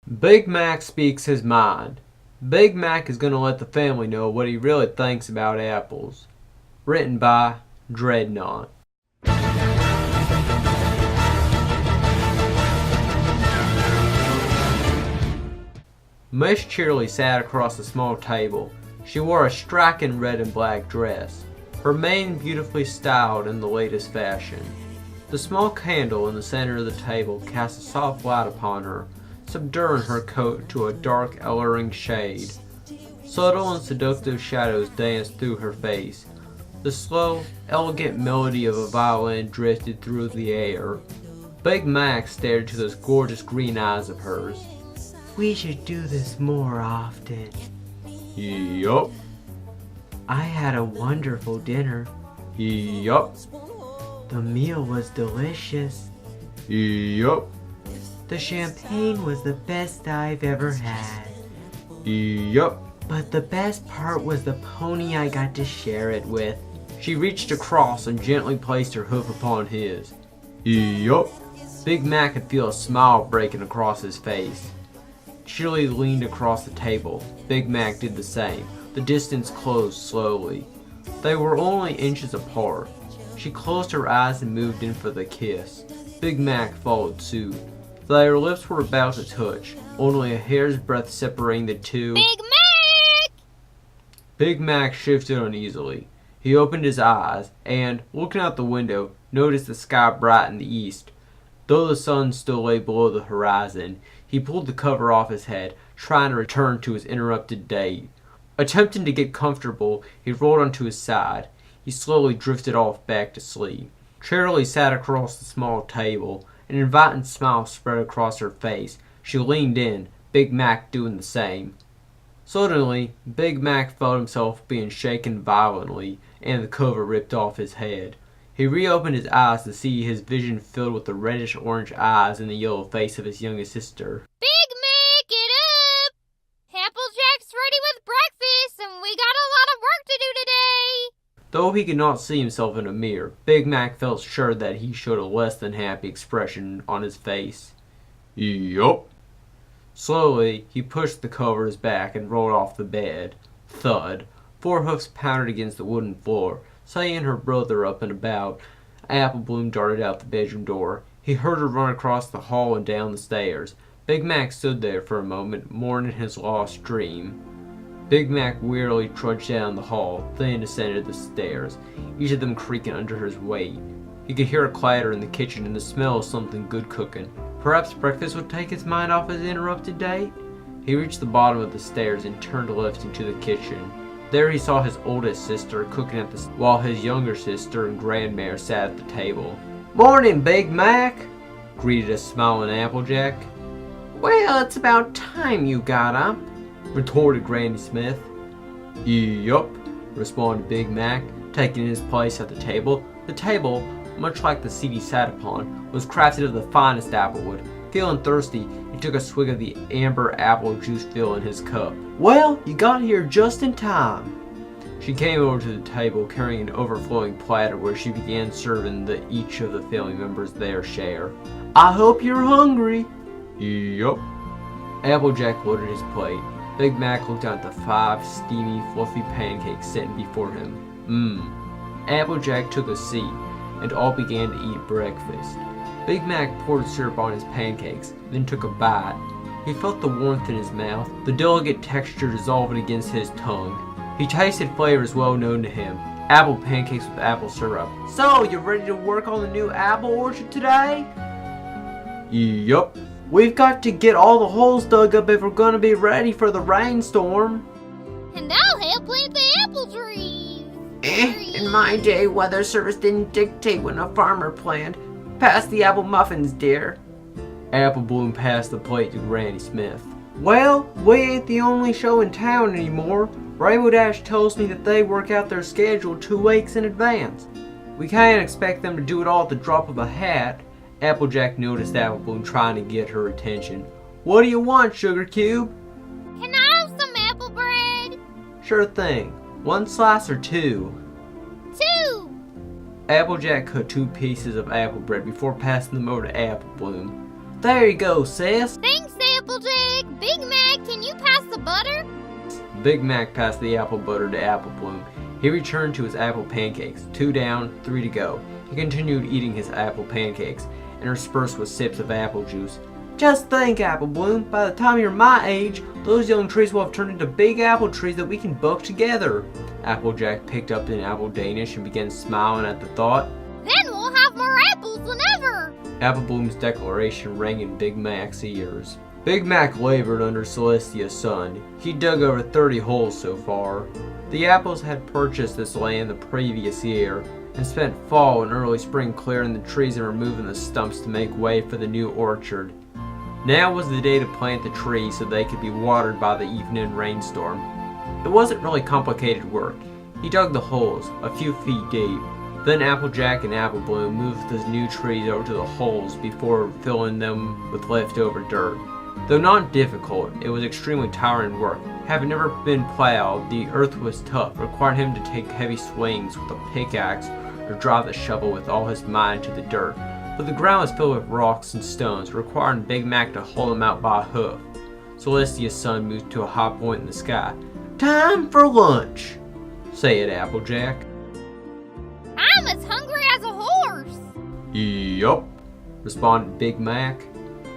Big Mac speaks his mind. Big Mac is going to let the family know what he really thinks about apples. Written by Dreadnought. Miss Cheerily sat across a small table. She wore a striking red and black dress, her mane beautifully styled in the latest fashion. The small candle in the center of the table cast a soft light upon her, subduing her coat to a dark, alluring shade. Subtle and seductive shadows danced through her face. The slow, elegant melody of a violin drifted through the air. Big Mac stared into those gorgeous green eyes of hers. "We should do this more often." "Yup." "I had a wonderful dinner." "Yup." "The meal was delicious." "Yup." "The champagne was the best I've ever had." "Yup." "But the best part was the pony I got to share it with." She reached across and gently placed her hoof upon his. "Yup." Big Mac could feel a smile breaking across his face. Shirley leaned across the table. Big Mac did the same. The distance closed slowly. They were only inches apart. She closed her eyes and moved in for the kiss. Big Mac followed suit. Their lips were about to touch, only a hair's breadth separating the two. Big Mac! Big Mac shifted uneasily. He opened his eyes and, looking out the window, noticed the sky bright in the east. Though the sun still lay below the horizon, he pulled the cover off his head, trying to return to his interrupted day. Attempting to get comfortable, he rolled onto his side. He slowly drifted off back to sleep. Charlie sat across the small table. An inviting smile spread across her face. She leaned in, Big Mac doing the same. Suddenly, Big Mac felt himself being shaken violently, and the cover ripped off his head. He reopened his eyes to see his vision filled with the reddish-orange eyes and the yellow face of his youngest sister. Big Mac, get up! Applejack's ready with breakfast, and we got a lot of work to do today! Though he could not see himself in a mirror, Big Mac felt sure that he showed a less than happy expression on his face. "Yup." Slowly, he pushed the covers back and rolled off the bed. Thud. 4 hoofs pounded against the wooden floor. Seeing her brother up and about, Apple Bloom darted out the bedroom door. He heard her run across the hall and down the stairs. Big Mac stood there for a moment, mourning his lost dream. Big Mac wearily trudged down the hall, then descended the stairs, each of them creaking under his weight. He could hear a clatter in the kitchen and the smell of something good cooking. Perhaps breakfast would take his mind off his interrupted date? He reached the bottom of the stairs and turned left into the kitchen. There he saw his oldest sister cooking while his younger sister and grandmare sat at the table. "Morning, Big Mac," greeted a smiling Applejack. "Well, it's about time you got up," retorted Granny Smith. "Yup," responded Big Mac, taking his place at the table. The table, much like the seat he sat upon, was crafted of the finest applewood. Feeling thirsty, he took a swig of the amber apple juice filling his cup. "Well, you got here just in time." She came over to the table carrying an overflowing platter where she began serving each of the family members their share. "I hope you're hungry." "Yup." Applejack loaded his plate. Big Mac looked down at the 5 steamy, fluffy pancakes sitting before him. Applejack took a seat, and all began to eat breakfast. Big Mac poured syrup on his pancakes, then took a bite. He felt the warmth in his mouth, the delicate texture dissolving against his tongue. He tasted flavors well known to him. Apple pancakes with apple syrup. "So, you ready to work on the new apple orchard today?" "Yup." "We've got to get all the holes dug up if we're gonna be ready for the rainstorm." And I'll help plant the apple trees! In my day, weather service didn't dictate when a farmer planned. Pass the apple muffins, dear." Apple Bloom passed the plate to Granny Smith. "Well, we ain't the only show in town anymore. Rainbow Dash tells me that they work out their schedule 2 weeks in advance. We can't expect them to do it all at the drop of a hat." Applejack noticed Apple Bloom trying to get her attention. "What do you want, Sugar Cube?" Can I have some apple bread? "Sure thing. 1 slice or 2? 2! Applejack cut 2 pieces of apple bread before passing them over to Apple Bloom. "There you go, sis." Thanks, Applejack! Big Mac passed the apple butter to Apple Bloom. He returned to his apple pancakes. 2 down, 3 to go. He continued eating his apple pancakes, interspersed with sips of apple juice. Just think, Apple Bloom, by the time you're my age, those young trees will have turned into big apple trees that we can buck together. Applejack picked up an apple Danish and began smiling at the thought. Then we'll have more apples than ever. Apple Bloom's declaration rang in Big Mac's ears. Big Mac labored under Celestia's sun. He dug over 30 holes so far. The apples had purchased this land the previous year and spent fall and early spring clearing the trees and removing the stumps to make way for the new orchard. Now was the day to plant the trees so they could be watered by the evening rainstorm. It wasn't really complicated work. He dug the holes, a few feet deep. Then Applejack and Apple Bloom moved the new trees over to the holes before filling them with leftover dirt. Though not difficult, it was extremely tiring work. Having never been plowed, the earth was tough, requiring him to take heavy swings with a pickaxe or drive the shovel with all his might into the dirt. But the ground was filled with rocks and stones, requiring Big Mac to haul them out by a hoof. Celestia's sun moved to a high point in the sky. Time for lunch, said Applejack. I'm as hungry as a horse. Yup, responded Big Mac.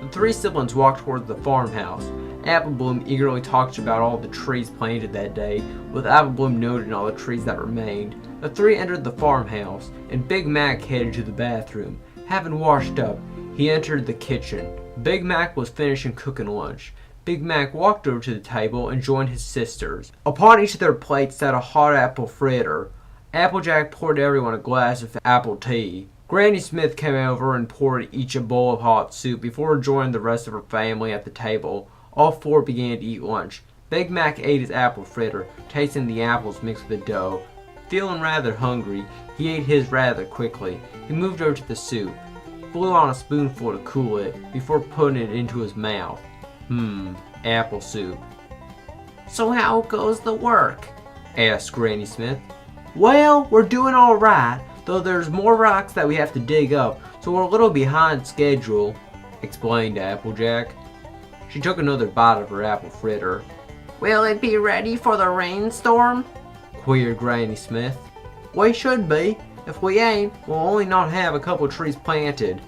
The 3 siblings walked toward the farmhouse. Apple Bloom eagerly talked about all the trees planted that day, with Apple Bloom noting all the trees that remained. The 3 entered the farmhouse, and Big Mac headed to the bathroom. Having washed up, he entered the kitchen. Big Mac was finishing cooking lunch. Big Mac walked over to the table and joined his sisters. Upon each of their plates sat a hot apple fritter. Applejack poured everyone a glass of apple tea. Granny Smith came over and poured each a bowl of hot soup before joining the rest of her family at the table. All 4 began to eat lunch. Big Mac ate his apple fritter, tasting the apples mixed with the dough. Feeling rather hungry, he ate his rather quickly. He moved over to the soup, blew on a spoonful to cool it, before putting it into his mouth. Apple soup. So how goes the work? Asked Granny Smith. Well, we're doing alright, though there's more rocks that we have to dig up, so we're a little behind schedule, explained Applejack. She took another bite of her apple fritter. Will it be ready for the rainstorm? Queried Granny Smith. We should be. If we ain't, we'll only not have a couple trees planted.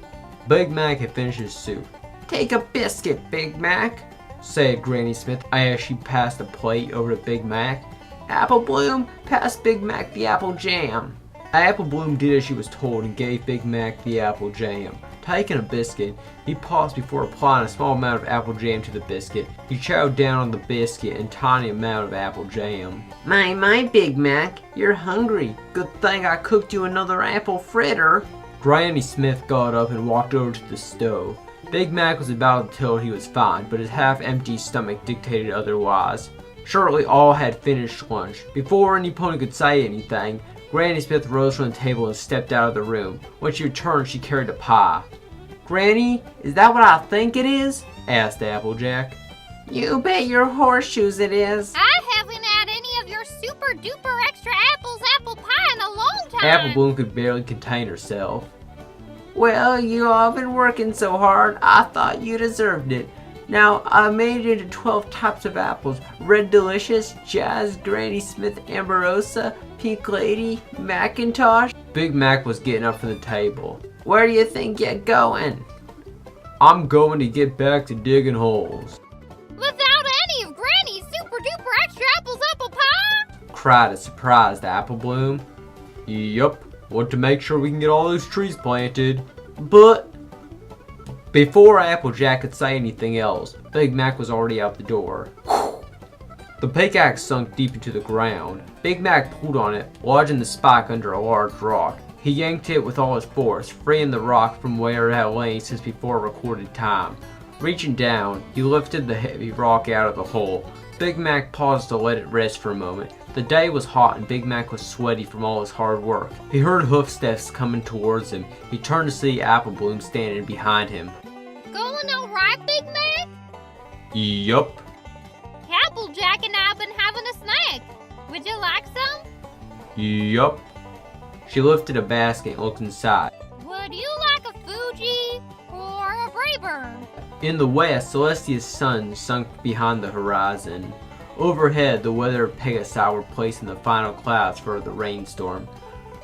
Big Mac had finished his soup. Take a biscuit, Big Mac, said Granny Smith as she passed a plate over to Big Mac. Apple Bloom, pass Big Mac the apple jam. Apple Bloom did as she was told and gave Big Mac the apple jam. Taking a biscuit, he paused before applying a small amount of apple jam to the biscuit. He chowed down on the biscuit and a tiny amount of apple jam. My, Big Mac, you're hungry. Good thing I cooked you another apple fritter. Granny Smith got up and walked over to the stove. Big Mac was about to tell her he was fine, but his half-empty stomach dictated otherwise. Shortly all had finished lunch. Before any pony could say anything, Granny Smith rose from the table and stepped out of the room. When she returned, she carried a pie. Granny, is that what I think it is? Asked Applejack. You bet your horseshoes it is. I haven't had any of your super duper extra apples apple pie in a long time. Apple Bloom could barely contain herself. Well, you all been working so hard, I thought you deserved it. Now, I made it into 12 types of apples. Red Delicious, Jazz, Granny Smith, Amberosa, Pink Lady, Macintosh. Big Mac was getting up from the table. Where do you think you're going? I'm going to get back to digging holes. Without any of Granny's super duper extra apples apple pie? Cried a surprised Apple Bloom. Yup, want to make sure we can get all those trees planted. But before Applejack could say anything else, Big Mac was already out the door. The pickaxe sunk deep into the ground. Big Mac pulled on it, lodging the spike under a large rock. He yanked it with all his force, freeing the rock from where it had lain since before recorded time. Reaching down, he lifted the heavy rock out of the hole. Big Mac paused to let it rest for a moment. The day was hot and Big Mac was sweaty from all his hard work. He heard hoofsteps coming towards him. He turned to see Apple Bloom standing behind him. Going alright, Big Mac? Yup. Applejack and I have been having a snack. Would you like some? Yup. She lifted a basket and looked inside. Would you like a Fuji or a Rayburn? In the west, Celestia's sun sunk behind the horizon. Overhead, the weather of Pegasus were placing the final clouds for the rainstorm.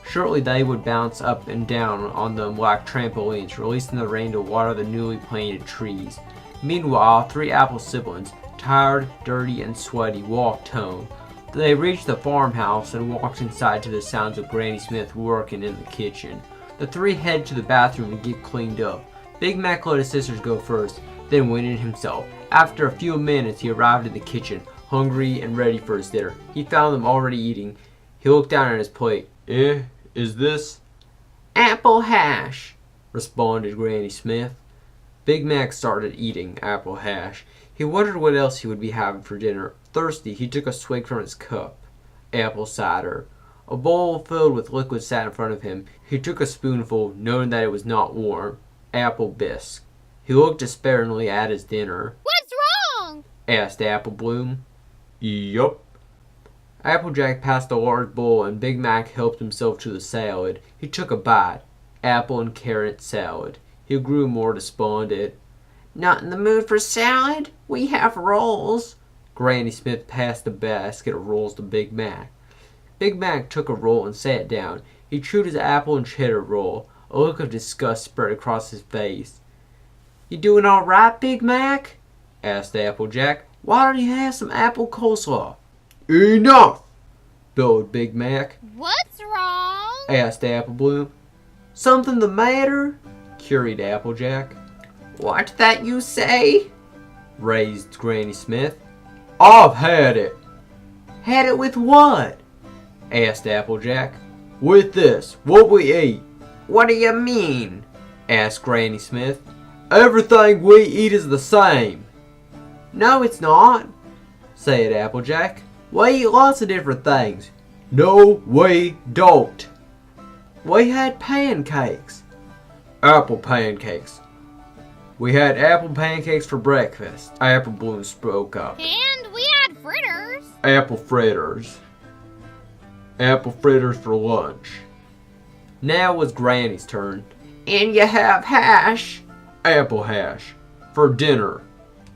Shortly they would bounce up and down on them like trampolines, releasing the rain to water the newly planted trees. Meanwhile, 3 Apple siblings, tired, dirty, and sweaty, walked home. They reached the farmhouse and walked inside to the sounds of Granny Smith working in the kitchen. The 3 headed to the bathroom to get cleaned up. Big Mac let his sisters go first, then went in himself. After a few minutes, he arrived at the kitchen, hungry and ready for his dinner. He found them already eating. He looked down at his plate. Is this? Apple hash, responded Granny Smith. Big Mac started eating apple hash. He wondered what else he would be having for dinner. Thirsty, he took a swig from his cup. Apple cider. A bowl filled with liquid sat in front of him. He took a spoonful, knowing that it was not warm. Apple bisque. He looked despairingly at his dinner. What's wrong? Asked Apple Bloom. Yup. Applejack passed a large bowl and Big Mac helped himself to the salad. He took a bite. Apple and carrot salad. He grew more despondent. Not in the mood for salad? We have rolls. Granny Smith passed a basket of rolls to Big Mac. Big Mac took a roll and sat down. He chewed his apple and cheddar roll. A look of disgust spread across his face. You doing all right, Big Mac? Asked Applejack. Why don't you have some apple coleslaw? Enough! Bellowed Big Mac. What's wrong? Asked Apple Bloom. Something the matter? Queried Applejack. What that you say? Raised Granny Smith. I've had it. Had it with what? Asked Applejack. With this, what we eat. What do you mean? Asked Granny Smith. Everything we eat is the same. No, it's not, said Applejack. We eat lots of different things. No, we don't. We had pancakes. Apple pancakes. We had apple pancakes for breakfast. Apple Bloom spoke up. And we had fritters. Apple fritters. Apple fritters for lunch. Now it was Granny's turn. And you have hash. Apple hash. For dinner.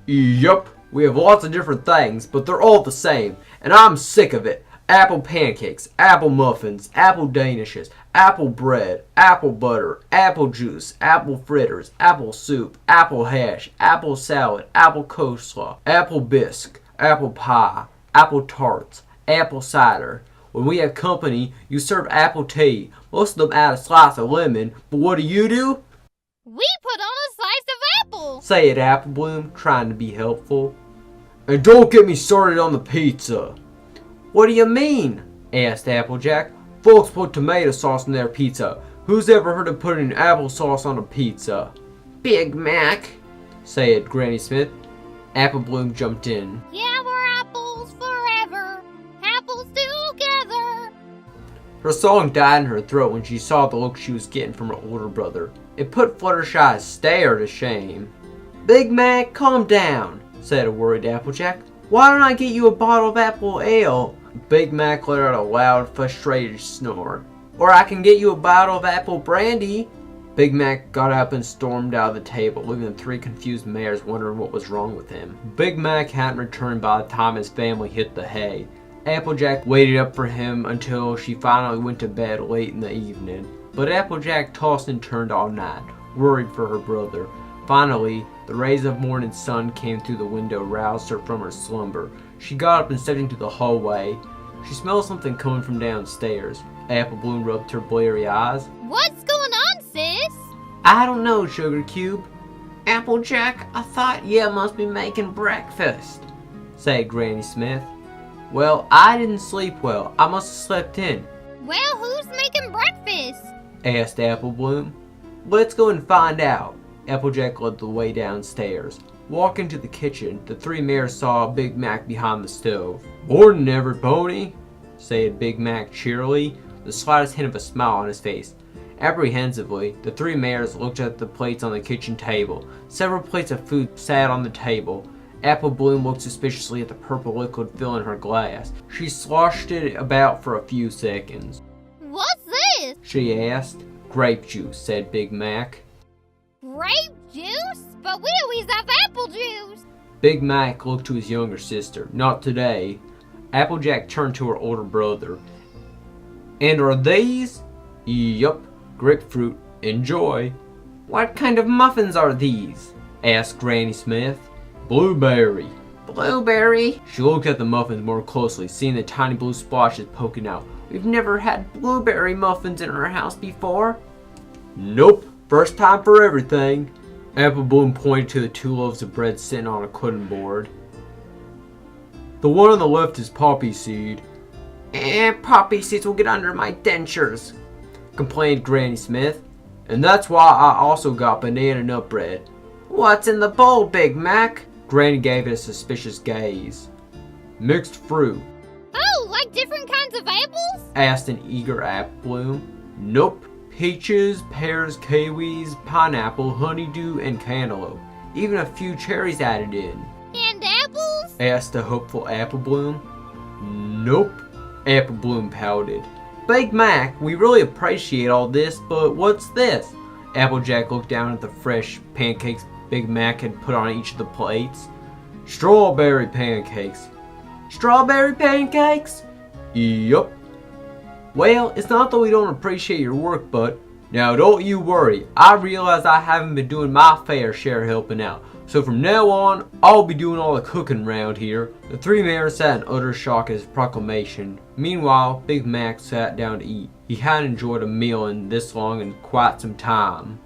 Yup, we have lots of different things, but they're all the same. And I'm sick of it. Apple pancakes, apple muffins, apple danishes, apple bread, apple butter, apple juice, apple fritters, apple soup, apple hash, apple salad, apple coleslaw, apple bisque, apple pie, apple tarts, apple cider. When we have company, you serve apple tea. Most of them add a slice of lemon, but what do? We put on a slice of apple. Said Apple Bloom, trying to be helpful. And don't get me started on the pizza. What do you mean? Asked Applejack. Folks put tomato sauce in their pizza. Who's ever heard of putting applesauce on a pizza? Big Mac, said Granny Smith. Apple Bloom jumped in. Yeah, we're apples forever. Apples together. Her song died in her throat when she saw the look she was getting from her older brother. It put Fluttershy's stare to shame. Big Mac, calm down, said a worried Applejack. Why don't I get you a bottle of apple ale? Big Mac let out a loud, frustrated snore. Or I can get you a bottle of apple brandy. Big Mac got up and stormed out of the table, leaving the 3 confused mares wondering what was wrong with him. Big Mac hadn't returned by the time his family hit the hay. Applejack waited up for him until she finally went to bed late in the evening. But Applejack tossed and turned all night, worried for her brother. Finally, the rays of morning sun came through the window, roused her from her slumber. She got up and stepped into the hallway. She smelled something coming from downstairs. Apple Bloom rubbed her bleary eyes. What's going on, sis? I don't know, Sugar Cube. Applejack, I thought you must be making breakfast, said Granny Smith. Well, I didn't sleep well. I must have slept in. Well, who's making breakfast? Asked Apple Bloom. Let's go and find out. Applejack led the way downstairs. Walking to the kitchen, the 3 mares saw Big Mac behind the stove. Morning, everybody, said Big Mac cheerily, the slightest hint of a smile on his face. Apprehensively, the 3 mares looked at the plates on the kitchen table. Several plates of food sat on the table. Apple Bloom looked suspiciously at the purple liquid filling her glass. She sloshed it about for a few seconds. What's this? She asked. Grape juice, said Big Mac. Grape juice? But we always have apple juice. Big Mac looked to his younger sister. Not today. Applejack turned to her older brother. And are these? Yup, grapefruit. Enjoy. What kind of muffins are these? Asked Granny Smith. Blueberry. Blueberry? She looked at the muffins more closely, seeing the tiny blue splotches poking out. We've never had blueberry muffins in our house before. Nope, first time for everything. Apple Bloom pointed to the 2 loaves of bread sitting on a cutting board. The one on the left is poppy seed. Poppy seeds will get under my dentures, complained Granny Smith. And that's why I also got banana nut bread. What's in the bowl, Big Mac? Granny gave it a suspicious gaze. Mixed fruit. Oh, like different kinds of apples? Asked an eager Apple Bloom. Nope. Peaches, pears, kiwis, pineapple, honeydew, and cantaloupe. Even a few cherries added in. And apples? Asked a hopeful Apple Bloom. Nope. Apple Bloom pouted. Big Mac, we really appreciate all this, but what's this? Applejack looked down at the fresh pancakes Big Mac had put on each of the plates. Strawberry pancakes. Strawberry pancakes? Yup. Well, it's not that we don't appreciate your work, bud. Now don't you worry. I realize I haven't been doing my fair share helping out. So from now on, I'll be doing all the cooking around here. The 3 mayors sat in utter shock at his proclamation. Meanwhile, Big Mac sat down to eat. He hadn't enjoyed a meal in this long in quite some time.